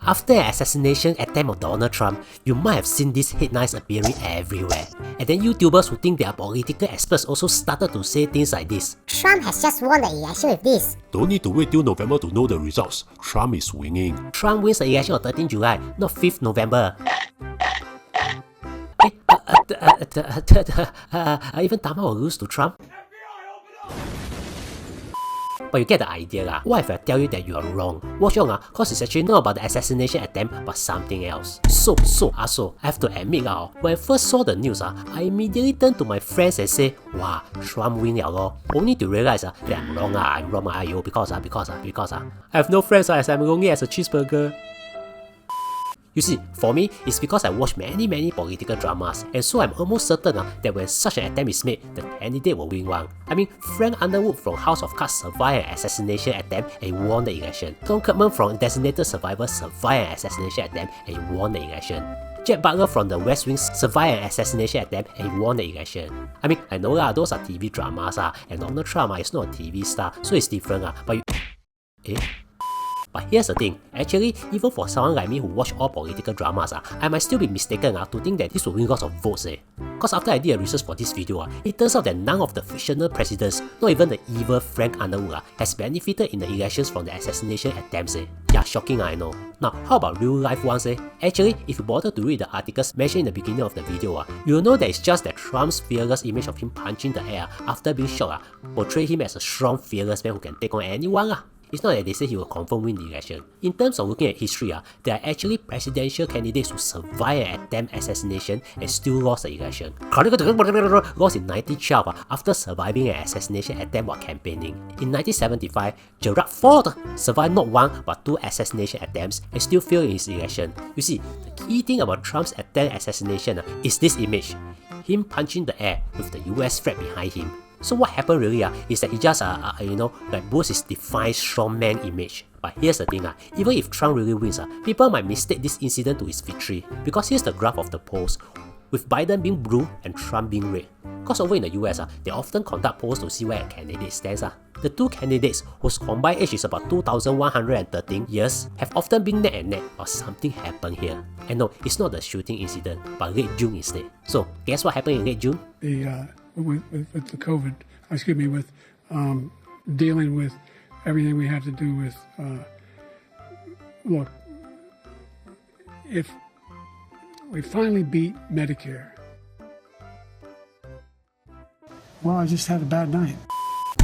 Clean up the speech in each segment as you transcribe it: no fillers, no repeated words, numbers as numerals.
After an assassination attempt of Donald Trump, you might have seen these headlines appearing everywhere. And then YouTubers who think they are political experts also started to say things like this. Trump has just won the election with this. Don't need to wait till November to know the results. Trump is winning. Trump wins the election on 13 July, not 5th November. Even Tama will lose to Trump. But you get the idea lah. What if I tell you that you are wrong? What's wrong cause it's actually not about the assassination attempt but something else. So I have to admit when I first saw the news I immediately turned to my friends and say, wow, Trump win liao lor. Only to realize that I'm wrong ayo, because I have no friends as I'm lonely as a cheeseburger. You see, for me, it's because I watch many political dramas, and so I'm almost certain that when such an attempt is made, the candidate will win one. I mean, Frank Underwood from House of Cards survived an assassination attempt and he won the election. Tom Kirkman from Designated Survivor survived an assassination attempt and he won the election. Jack Butler from The West Wing survived an assassination attempt and he won the election. I mean, I know those are TV dramas and Donald Trump is not a TV star, so it's different but But here's the thing, actually, even for someone like me who watch all political dramas, I might still be mistaken to think that this will win lots of votes. Cause after I did a research for this video, it turns out that none of the fictional presidents, not even the evil Frank Underwood, has benefited in the elections from the assassination attempts. Yeah, shocking I know. Now, how about real life ones? Actually, if you bother to read the articles mentioned in the beginning of the video, you'll know that it's just that Trump's fearless image of him punching the air after being shot portray him as a strong, fearless man who can take on anyone. It's not that they say he will confirm win the election. In terms of looking at history, there are actually presidential candidates who survived an attempt assassination and still lost the election. Lost in 1912 after surviving an assassination attempt while campaigning. In 1975, Gerald Ford survived not one but two assassination attempts and still failed in his election. You see, the key thing about Trump's attempt assassination is this image. Him punching the air with the US flag behind him. So what happened really is that he just boosts his defiant strongman image. But here's the thing even if Trump really wins people might mistake this incident to his victory, because here's the graph of the polls, with Biden being blue and Trump being red. Cause over in the US they often conduct polls to see where a candidate stands. The two candidates, whose combined age is about 2,113 years, have often been neck and neck, but something happened here. And no, it's not the shooting incident, but late June instead. So guess what happened in late June? With the COVID, with dealing with everything we have to do with, look, if we finally beat Medicare, well, I just had a bad night.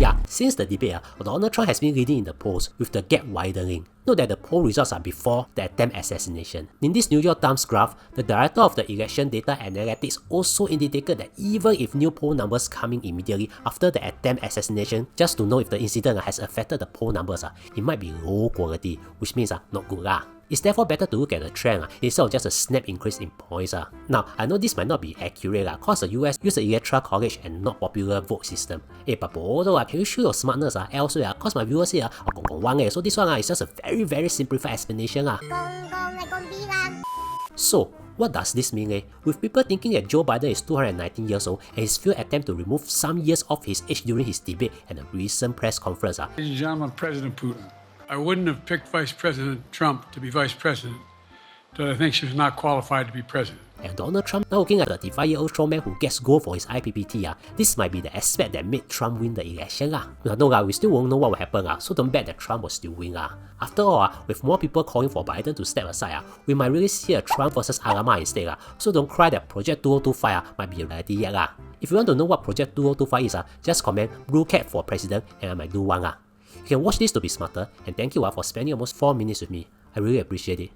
Yeah, since the debate, Donald Trump has been leading in the polls with the gap widening. Note that the poll results are before the attempt assassination. In this New York Times graph, the director of the election data analytics also indicated that even if new poll numbers come in immediately after the attempt assassination, just to know if the incident has affected the poll numbers, it might be low quality, which means not good . It's therefore better to look at the trend instead of just a snap increase in points. Now, I know this might not be accurate cause the US use the electoral college and not popular vote system. But both can you show your smartness elsewhere? Cause my viewers say so this one is just a very simplified explanation. So, what does this mean? With people thinking that Joe Biden is 219 years old and his failed attempt to remove some years off his age during his debate and a recent press conference. Ladies and gentlemen, President Putin. I wouldn't have picked Vice President Trump to be Vice President, but I think she was not qualified to be President. And Donald Trump now looking at the 35-year-old strongman who gets gold for his IPPT, this might be the aspect that made Trump win the election. No, we still won't know what will happen, so don't bet that Trump will still win. After all, with more people calling for Biden to step aside, we might really see a Trump versus Alama instead. So don't cry that Project 2025 might be a reality yet. If you want to know what Project 2025 is, just comment Blue Cat for President and I might do one. You can watch this to be smarter, and thank you for spending almost 4 minutes with me. I really appreciate it.